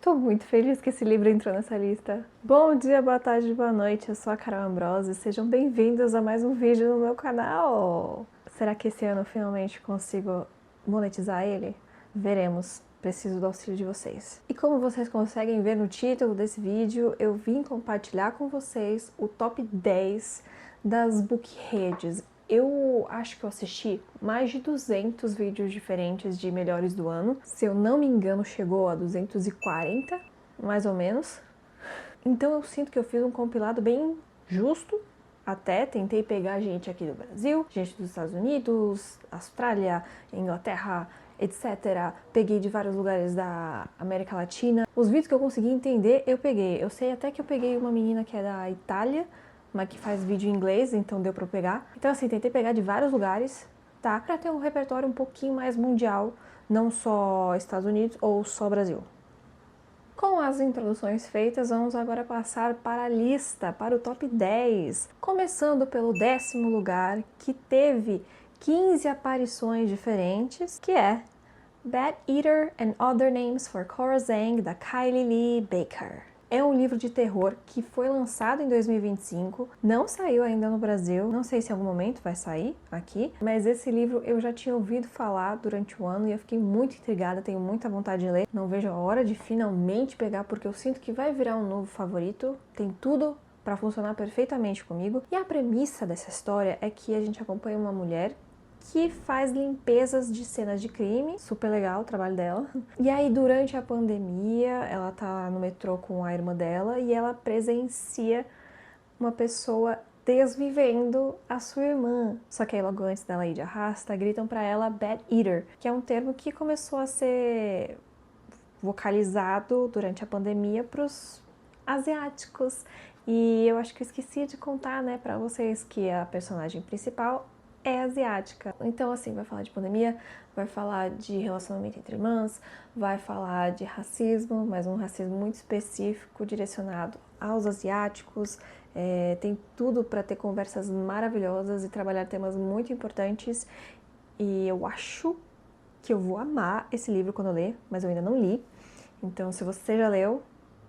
Tô muito feliz que esse livro entrou nessa lista. Bom dia, boa tarde, boa noite, eu sou a Carol Ambrose. Sejam bem-vindos a mais um vídeo no meu canal. Será que esse ano eu finalmente consigo monetizar ele? Veremos. Preciso do auxílio de vocês. E como vocês conseguem ver no título desse vídeo, eu vim compartilhar com vocês o top 10 das bookheads. Eu acho que eu assisti mais de 200 vídeos diferentes de melhores do ano. Se eu não me engano, chegou a 240, mais ou menos. Então eu sinto que eu fiz um compilado bem justo. Até tentei pegar gente aqui do Brasil, gente dos Estados Unidos, Austrália, Inglaterra, etc. Peguei de vários lugares da América Latina. Os vídeos que eu consegui entender, eu peguei. Eu sei até que eu peguei uma menina que é da Itália, mas que faz vídeo em inglês, então deu pra eu pegar. Então assim, tentei pegar de vários lugares, tá? Pra ter um repertório um pouquinho mais mundial, não só Estados Unidos ou só Brasil. Com as introduções feitas, vamos agora passar para a lista, para o top 10. Começando pelo 10º lugar, que teve 15 aparições diferentes, que é Bad Eater and Other Names for Cora Zhang, da Kylie Lee Baker. É um livro de terror que foi lançado em 2025, não saiu ainda no Brasil, não sei se em algum momento vai sair aqui, mas esse livro eu já tinha ouvido falar durante o ano e eu fiquei muito intrigada, tenho muita vontade de ler. Não vejo a hora de finalmente pegar, porque eu sinto que vai virar um novo favorito, tem tudo para funcionar perfeitamente comigo. E a premissa dessa história é que a gente acompanha uma mulher que faz limpezas de cenas de crime, super legal o trabalho dela. E aí, durante a pandemia, ela tá no metrô com a irmã dela e ela presencia uma pessoa desvivendo a sua irmã. Só que aí, logo antes dela ir de arrasta, gritam pra ela Bad Eater, que é um termo que começou a ser vocalizado durante a pandemia pros asiáticos. E eu acho que eu esqueci de contar, né, pra vocês que a personagem principal é asiática. Então, assim, vai falar de pandemia, vai falar de relacionamento entre irmãs, vai falar de racismo, mas um racismo muito específico, direcionado aos asiáticos. Tem tudo para ter conversas maravilhosas e trabalhar temas muito importantes. E eu acho que eu vou amar esse livro quando eu ler, mas eu ainda não li. Então, se você já leu,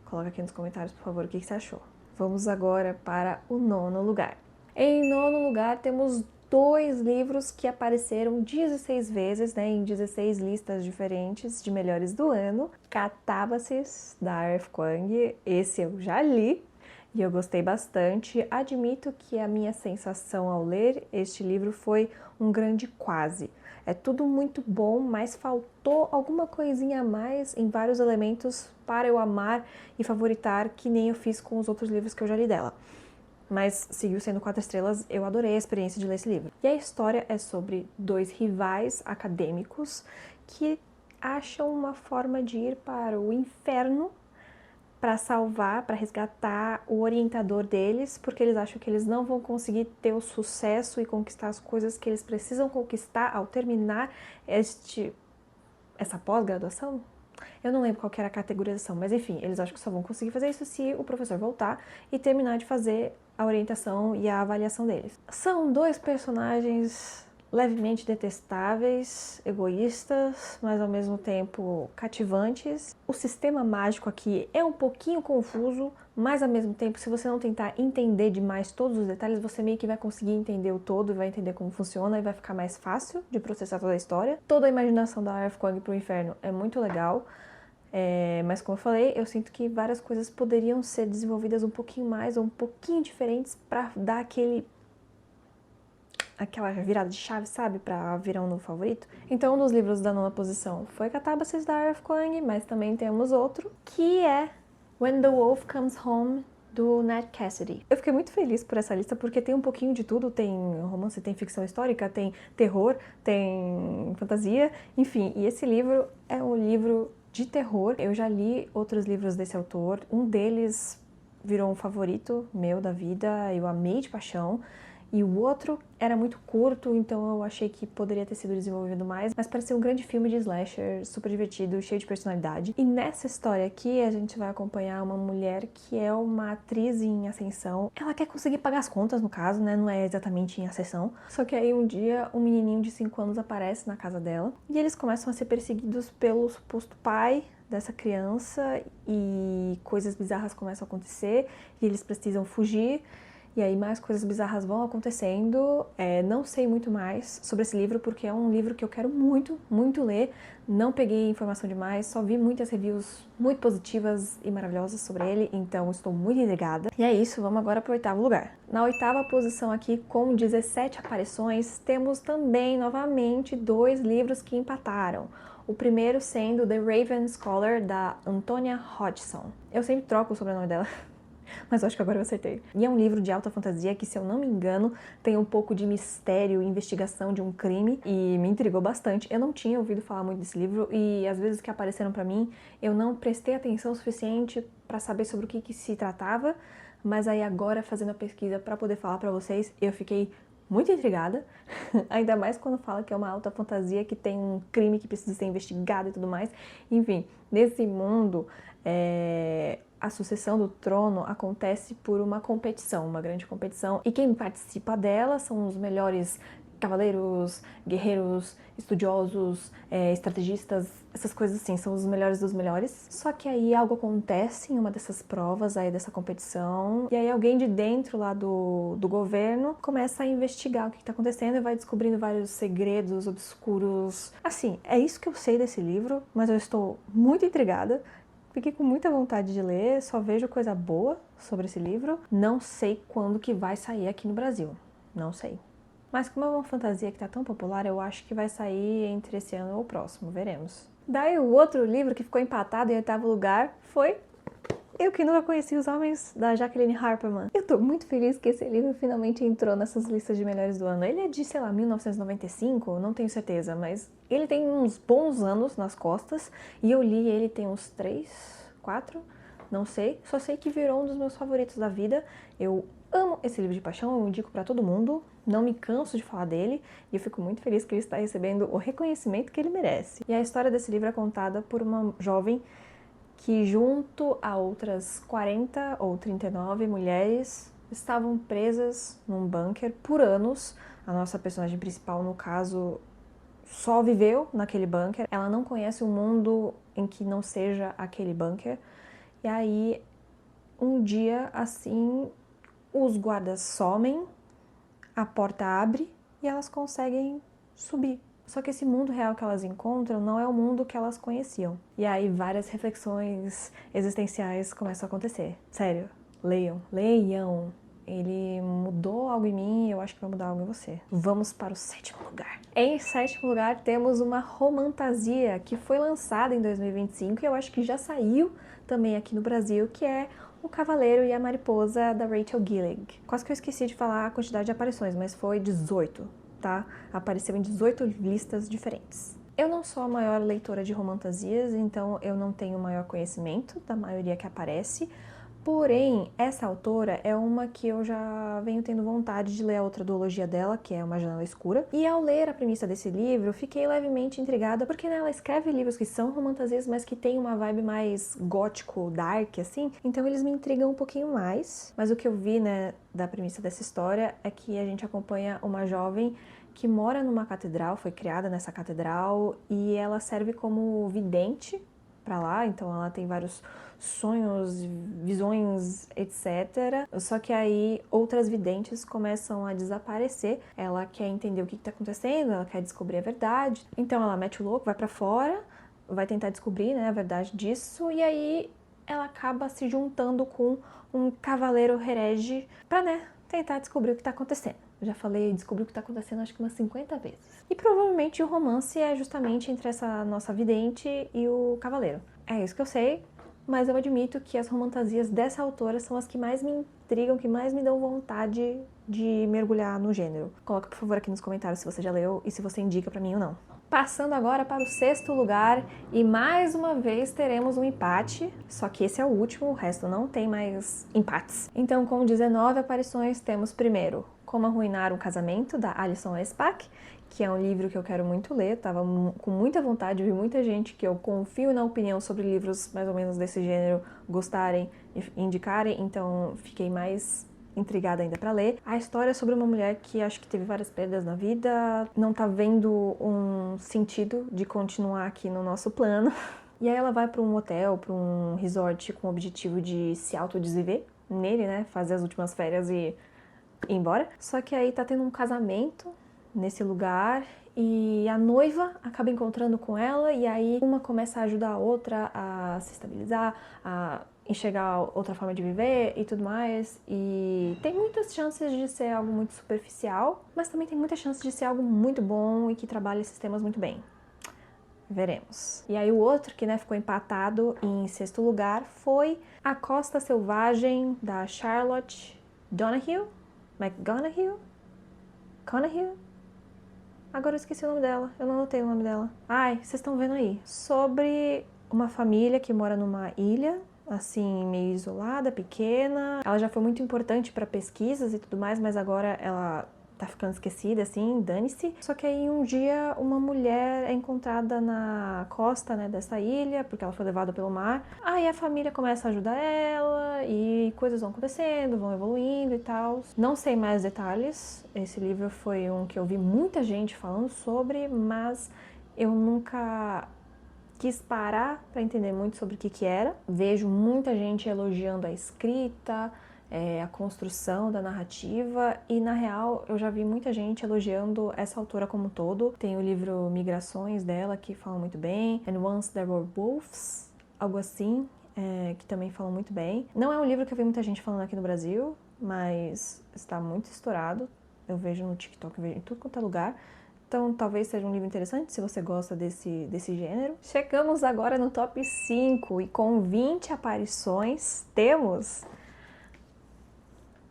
coloca aqui nos comentários, por favor, o que você achou. Vamos agora para o 9º lugar. Em 9º lugar, temos 2 livros que apareceram 16 vezes, né, em 16 listas diferentes de melhores do ano. Catábases, da R.F. Kuang. Esse eu já li e eu gostei bastante. Admito que a minha sensação ao ler este livro foi um grande quase. É tudo muito bom, mas faltou alguma coisinha a mais em vários elementos para eu amar e favoritar, que nem eu fiz com os outros livros que eu já li dela. Mas seguiu sendo 4 estrelas, eu adorei a experiência de ler esse livro. E a história é sobre 2 rivais acadêmicos que acham uma forma de ir para o inferno para salvar, para resgatar o orientador deles, porque eles acham que eles não vão conseguir ter o sucesso e conquistar as coisas que eles precisam conquistar ao terminar essa pós-graduação. Eu não lembro qual que era a categorização, mas enfim, eles acham que só vão conseguir fazer isso se o professor voltar e terminar de fazer a orientação e a avaliação deles. São 2 personagens levemente detestáveis, egoístas, mas ao mesmo tempo cativantes. O sistema mágico aqui é um pouquinho confuso, mas ao mesmo tempo, se você não tentar entender demais todos os detalhes, você meio que vai conseguir entender o todo, vai entender como funciona e vai ficar mais fácil de processar toda a história. Toda a imaginação da R.F. Kuang pro inferno é muito legal. Mas como eu falei, eu sinto que várias coisas poderiam ser desenvolvidas um pouquinho mais ou um pouquinho diferentes para dar aquela virada de chave, sabe? Pra virar um novo favorito. Então, um dos livros da 9ª posição foi Catábases, da R.F. Kuang, mas também temos outro, que é When the Wolf Comes Home, do Nat Cassidy. Eu fiquei muito feliz por essa lista, porque tem um pouquinho de tudo, tem romance, tem ficção histórica, tem terror, tem fantasia, enfim. E esse livro é um livro de terror. Eu já li outros livros desse autor, um deles virou um favorito meu da vida, eu amei de paixão. E o outro era muito curto, então eu achei que poderia ter sido desenvolvido mais, mas parecia um grande filme de slasher, super divertido, cheio de personalidade. E nessa história aqui, a gente vai acompanhar uma mulher que é uma atriz em ascensão. Ela quer conseguir pagar as contas, no caso, né? Não é exatamente em ascensão. Só que aí um dia, um menininho de 5 anos aparece na casa dela, e eles começam a ser perseguidos pelo suposto pai dessa criança e coisas bizarras começam a acontecer e eles precisam fugir. E aí mais coisas bizarras vão acontecendo. Não sei muito mais sobre esse livro porque é um livro que eu quero muito, muito ler. Não peguei informação demais, só vi muitas reviews muito positivas e maravilhosas sobre ele, então estou muito intrigada. E é isso, vamos agora para o 8º lugar. Na 8ª posição aqui, com 17 aparições, temos também, novamente, 2 livros que empataram. O primeiro sendo The Raven Scholar, da Antonia Hodgson. Eu sempre troco o sobrenome dela. Mas acho que agora eu acertei. E é um livro de alta fantasia que, se eu não me engano, tem um pouco de mistério e investigação de um crime e me intrigou bastante. Eu não tinha ouvido falar muito desse livro e às vezes que apareceram pra mim, eu não prestei atenção o suficiente pra saber sobre o que se tratava, mas aí agora, fazendo a pesquisa pra poder falar pra vocês, eu fiquei muito intrigada, ainda mais quando fala que é uma alta fantasia, que tem um crime que precisa ser investigado e tudo mais. Enfim, nesse mundo, a sucessão do trono acontece por uma competição, uma grande competição, e quem participa dela são os melhores cavaleiros, guerreiros, estudiosos, estrategistas, essas coisas assim, são os melhores dos melhores. Só que aí algo acontece em uma dessas provas aí dessa competição, e aí alguém de dentro lá do governo começa a investigar o que tá acontecendo e vai descobrindo vários segredos obscuros. Assim, é isso que eu sei desse livro, mas eu estou muito intrigada. Fiquei com muita vontade de ler, só vejo coisa boa sobre esse livro. Não sei quando que vai sair aqui no Brasil, não sei. Mas como é uma fantasia que tá tão popular, eu acho que vai sair entre esse ano ou o próximo, veremos. Daí o outro livro que ficou empatado em 8º lugar foi Eu Que Nunca Conheci os Homens, da Jacqueline Harperman. Eu tô muito feliz que esse livro finalmente entrou nessas listas de melhores do ano. Ele é de, sei lá, 1995, não tenho certeza, mas ele tem uns bons anos nas costas e eu li ele tem uns 3, 4, não sei. Só sei que virou um dos meus favoritos da vida. Eu amo esse livro de paixão, eu indico pra todo mundo, não me canso de falar dele e eu fico muito feliz que ele está recebendo o reconhecimento que ele merece. E a história desse livro é contada por uma jovem que, junto a outras 40 ou 39 mulheres, estavam presas num bunker por anos. A nossa personagem principal, no caso, só viveu naquele bunker. Ela não conhece um mundo em que não seja aquele bunker. E aí, um dia, assim, os guardas somem, a porta abre e elas conseguem subir. Só que esse mundo real que elas encontram não é o mundo que elas conheciam. E aí várias reflexões existenciais começam a acontecer. Sério, leiam, leiam. Ele mudou algo em mim e eu acho que vai mudar algo em você. Vamos para o 7º lugar. Em 7º lugar temos uma romantasia que foi lançada em 2025 e eu acho que já saiu também aqui no Brasil, que é O Cavaleiro e a Mariposa, da Rachel Gillig. Quase que eu esqueci de falar a quantidade de aparições, mas foi 18. Tá? Apareceu em 18 listas diferentes. Eu não sou a maior leitora de romantasias, então eu não tenho o maior conhecimento da maioria que aparece, porém, essa autora é uma que eu já venho tendo vontade de ler a outra duologia dela, que é Uma Janela Escura, e ao ler a premissa desse livro, fiquei levemente intrigada, porque né, ela escreve livros que são romantasias, mas que tem uma vibe mais gótico, dark, assim, então eles me intrigam um pouquinho mais. Mas o que eu vi, né, da premissa dessa história é que a gente acompanha uma jovem que mora numa catedral, foi criada nessa catedral, e ela serve como vidente pra lá, então ela tem vários sonhos, visões, etc. Só que aí outras videntes começam a desaparecer. Ela quer entender o que tá acontecendo, ela quer descobrir a verdade. Então ela mete o louco, vai pra fora, vai tentar descobrir, né, a verdade disso, e aí ela acaba se juntando com um cavaleiro herege pra, né, tentar descobrir o que tá acontecendo. Eu já falei descobrir o que tá acontecendo acho que umas 50 vezes. E provavelmente o romance é justamente entre essa nossa vidente e o cavaleiro. É isso que eu sei, mas eu admito que as romantasias dessa autora são as que mais me intrigam, que mais me dão vontade de mergulhar no gênero. Coloca por favor aqui nos comentários se você já leu e se você indica pra mim ou não. Passando agora para o 6º lugar, e mais uma vez teremos um empate, só que esse é o último, o resto não tem mais empates. Então, com 19 aparições, temos primeiro Como Arruinar um Casamento, da Alison Espach, que é um livro que eu quero muito ler, tava com muita vontade, vi muita gente que eu confio na opinião sobre livros mais ou menos desse gênero gostarem e indicarem, então fiquei mais intrigada ainda pra ler. A história é sobre uma mulher que acho que teve várias perdas na vida, não tá vendo um sentido de continuar aqui no nosso plano. E aí ela vai para um hotel, para um resort com o objetivo de se autodesenvolver nele, né? Fazer as últimas férias e ir embora. Só que aí tá tendo um casamento nesse lugar e a noiva acaba encontrando com ela e aí uma começa a ajudar a outra a se estabilizar, a enxergar outra forma de viver e tudo mais. E tem muitas chances de ser algo muito superficial, mas também tem muitas chances de ser algo muito bom e que trabalha esses temas muito bem. Veremos. E aí o outro que, né, ficou empatado em sexto lugar foi A Costa Selvagem, da Charlotte Donahue? McGonaghy? Conahue? Agora eu esqueci o nome dela, eu não anotei o nome dela. Ai, vocês estão vendo aí. Sobre uma família que mora numa ilha, assim, meio isolada, pequena. Ela já foi muito importante para pesquisas e tudo mais, mas agora ela tá ficando esquecida, assim, dane-se. Só que aí um dia uma mulher é encontrada na costa, né, dessa ilha, porque ela foi levada pelo mar. Aí a família começa a ajudar ela e coisas vão acontecendo, vão evoluindo e tal. Não sei mais detalhes. Esse livro foi um que eu vi muita gente falando sobre, mas eu nunca quis parar para entender muito sobre o que era. Vejo muita gente elogiando a escrita, a construção da narrativa e, na real, eu já vi muita gente elogiando essa autora como um todo. Tem o livro Migrações dela, que fala muito bem, And Once There Were Wolves, algo assim, que também falam muito bem. Não é um livro que eu vi muita gente falando aqui no Brasil, mas está muito estourado. Eu vejo no TikTok, eu vejo em tudo quanto é lugar. Então, talvez seja um livro interessante se você gosta desse gênero. Chegamos agora no top 5 e com 20 aparições temos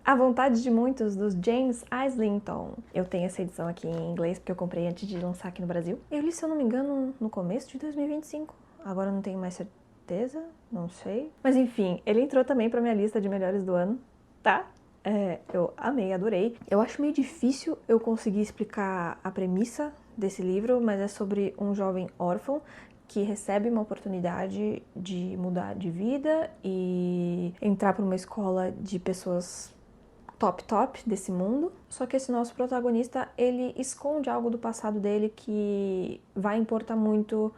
A Vontade de Muitos, dos James Islington. Eu tenho essa edição aqui em inglês porque eu comprei antes de lançar aqui no Brasil. Eu li, se eu não me engano, no começo de 2025. Agora eu não tenho mais certeza, não sei. Mas enfim, ele entrou também pra minha lista de melhores do ano, tá? Eu amei, adorei. Eu acho meio difícil eu conseguir explicar a premissa desse livro, mas é sobre um jovem órfão que recebe uma oportunidade de mudar de vida e entrar para uma escola de pessoas top desse mundo. Só que esse nosso protagonista, ele esconde algo do passado dele que vai importar muito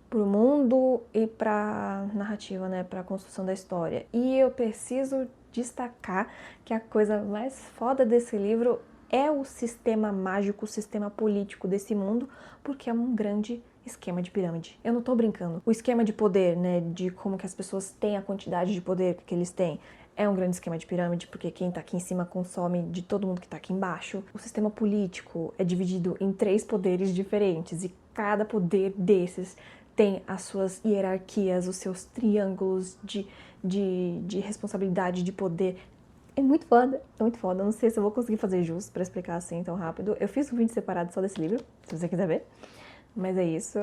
pro mundo e pra narrativa, né, pra construção da história. E eu preciso destacar que a coisa mais foda desse livro é o sistema mágico, o sistema político desse mundo, porque é um grande esquema de pirâmide. Eu não tô brincando. O esquema de poder, né, de como que as pessoas têm a quantidade de poder que eles têm, é um grande esquema de pirâmide, porque quem tá aqui em cima consome de todo mundo que tá aqui embaixo. O sistema político é dividido em 3 poderes diferentes, e cada poder desses tem as suas hierarquias, os seus triângulos de responsabilidade, de poder. É muito foda, é muito foda. Eu não sei se eu vou conseguir fazer justo pra explicar assim tão rápido. Eu fiz um vídeo separado só desse livro, se você quiser ver. Mas é isso.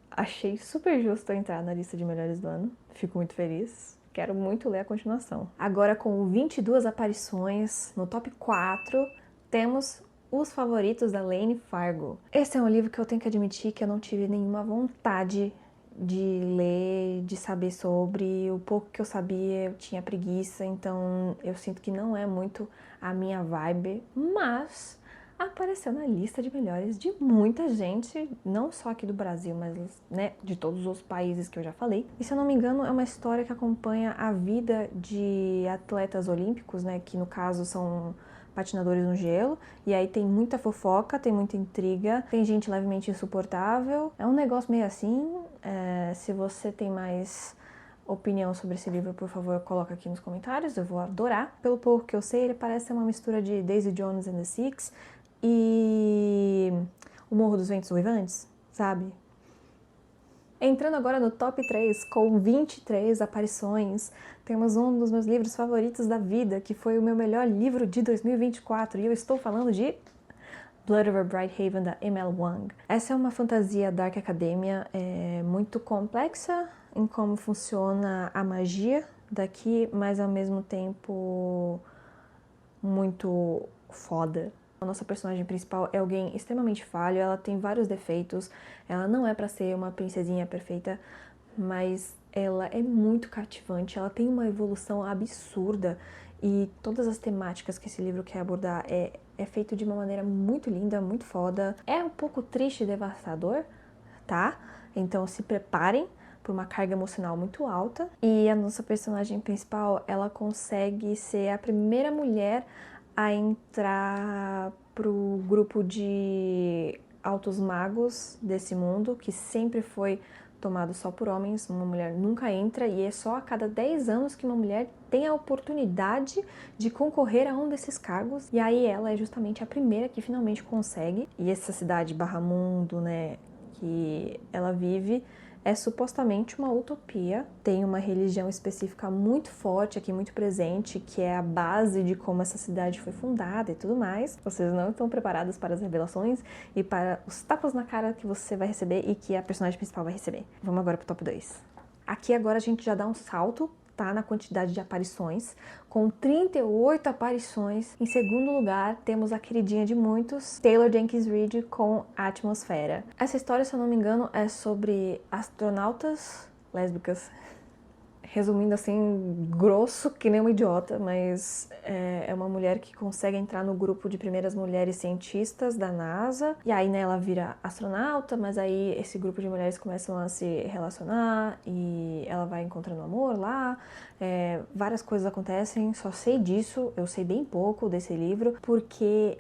Achei super justo eu entrar na lista de melhores do ano. Fico muito feliz. Quero muito ler a continuação. Agora, com 22 aparições no top 4, temos Os Favoritos, da Laine Fargo. Esse é um livro que eu tenho que admitir que eu não tive nenhuma vontade de ler, de saber sobre. O pouco que eu sabia, eu tinha preguiça, então eu sinto que não é muito a minha vibe, mas apareceu na lista de melhores de muita gente, não só aqui do Brasil, mas, né, de todos os países que eu já falei. E se eu não me engano, é uma história que acompanha a vida de atletas olímpicos, né, que no caso são patinadores no gelo, e aí tem muita fofoca, tem muita intriga, tem gente levemente insuportável. É um negócio meio assim. Se você tem mais opinião sobre esse livro, por favor, coloca aqui nos comentários, eu vou adorar. Pelo pouco que eu sei, ele parece ser uma mistura de Daisy Jones and the Six e O Morro dos Ventos Uivantes, sabe? Entrando agora no top 3, com 23 aparições, temos um dos meus livros favoritos da vida, que foi o meu melhor livro de 2024, e eu estou falando de Blood Over Bright Haven, da M.L. Wang. Essa é uma fantasia Dark Academia muito complexa em como funciona a magia daqui, mas ao mesmo tempo muito foda. A nossa personagem principal é alguém extremamente falho, ela tem vários defeitos, ela não é pra ser uma princesinha perfeita, mas ela é muito cativante, ela tem uma evolução absurda e todas as temáticas que esse livro quer abordar é feito de uma maneira muito linda, muito foda. É um pouco triste e devastador, tá? Então se preparem por uma carga emocional muito alta. E a nossa personagem principal, ela consegue ser a primeira mulher a entrar pro grupo de altos magos desse mundo, que sempre foi tomado só por homens, uma mulher nunca entra, e é só a cada 10 anos que uma mulher tem a oportunidade de concorrer a um desses cargos, e aí ela é justamente a primeira que finalmente consegue. E essa cidade Barramundo, né, que ela vive, é supostamente uma utopia. Tem uma religião específica muito forte aqui, muito presente, que é a base de como essa cidade foi fundada e tudo mais. Vocês não estão preparados para as revelações e para os tapas na cara que você vai receber e que a personagem principal vai receber. Vamos agora pro top 2. Aqui agora a gente já dá um salto, tá, na quantidade de aparições, com 38 aparições. Em segundo lugar, temos a queridinha de muitos, Taylor Jenkins Reid com Atmosfera. Essa história, se eu não me engano, é sobre astronautas lésbicas. Resumindo assim, grosso que nem uma idiota, mas é uma mulher que consegue entrar no grupo de primeiras mulheres cientistas da NASA. E aí, né, ela vira astronauta, mas aí esse grupo de mulheres começam a se relacionar e ela vai encontrando amor lá. Várias coisas acontecem, só sei disso, eu sei bem pouco desse livro, porque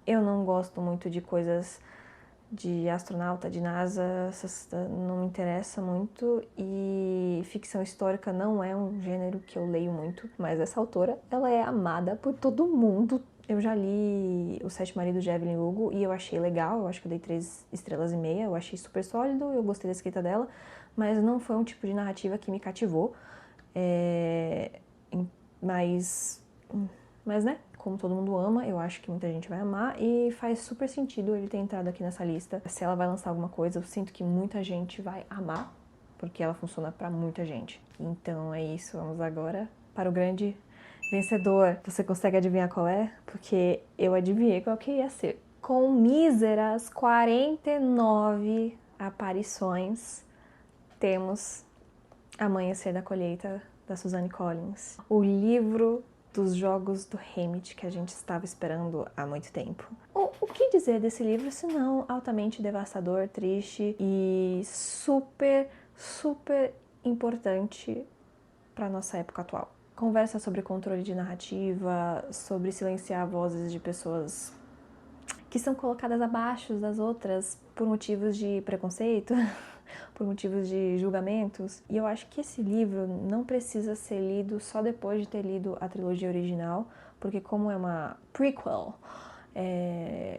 eu não gosto muito de coisas de astronauta, de NASA, não me interessa muito, e ficção histórica não é um gênero que eu leio muito, mas essa autora, ela é amada por todo mundo. Eu já li Os Sete Maridos de Evelyn Hugo e eu achei legal, eu acho que eu dei 3 estrelas e meia, eu achei super sólido, eu gostei da escrita dela, mas não foi um tipo de narrativa que me cativou, mas né, como todo mundo ama, eu acho que muita gente vai amar e faz super sentido ele ter entrado aqui nessa lista. Se ela vai lançar alguma coisa, eu sinto que muita gente vai amar, porque ela funciona pra muita gente. Então é isso, vamos agora para o grande vencedor. Você consegue adivinhar qual é? Porque eu adivinhei qual que ia ser. Com míseras 49 aparições, temos Amanhecer da Colheita, da Suzanne Collins. O livro dos jogos do Hamlet que a gente estava esperando há muito tempo. O que dizer desse livro, se não altamente devastador, triste e super, super importante para nossa época atual. Conversa sobre controle de narrativa, sobre silenciar vozes de pessoas que são colocadas abaixo das outras por motivos de preconceito, por motivos de julgamentos. E eu acho que esse livro não precisa ser lido só depois de ter lido a trilogia original, porque como é uma prequel,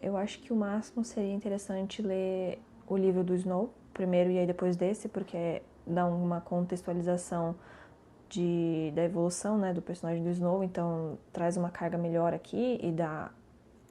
eu acho que o máximo seria interessante ler o livro do Snow primeiro e aí depois desse, porque dá uma contextualização da evolução, né, do personagem do Snow, então traz uma carga melhor aqui e dá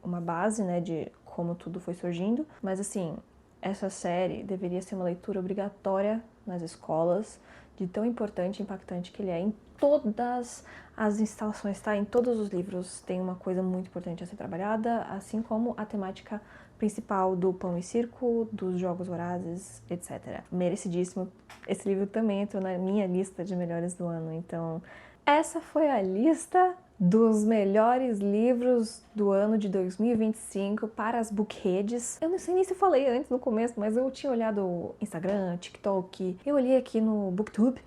uma base, né, de como tudo foi surgindo. Mas assim, essa série deveria ser uma leitura obrigatória nas escolas, de tão importante e impactante que ele é em todas as instalações, tá? Em todos os livros tem uma coisa muito importante a ser trabalhada, assim como a temática principal do Pão e Circo, dos Jogos Vorazes, etc. Merecidíssimo. Esse livro também entrou na minha lista de melhores do ano, então essa foi a lista dos melhores livros do ano de 2025 para as bookheads. Eu não sei nem se eu falei antes no começo, mas eu tinha olhado Instagram, TikTok, eu olhei aqui no Booktube,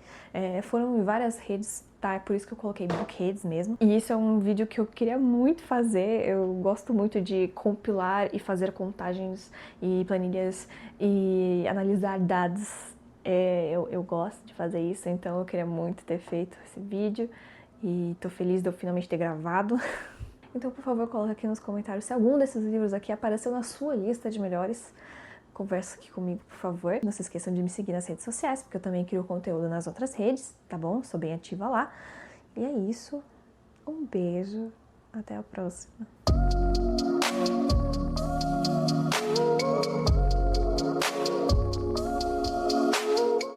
foram em várias redes, tá? É por isso que eu coloquei bookheads mesmo. E isso é um vídeo que eu queria muito fazer, eu gosto muito de compilar e fazer contagens e planilhas e analisar dados. Eu gosto de fazer isso, então eu queria muito ter feito esse vídeo. E tô feliz de eu finalmente ter gravado. Então, por favor, coloca aqui nos comentários se algum desses livros aqui apareceu na sua lista de melhores. Conversa aqui comigo, por favor. Não se esqueçam de me seguir nas redes sociais, porque eu também crio conteúdo nas outras redes, tá bom? Sou bem ativa lá. E é isso. Um beijo. Até a próxima.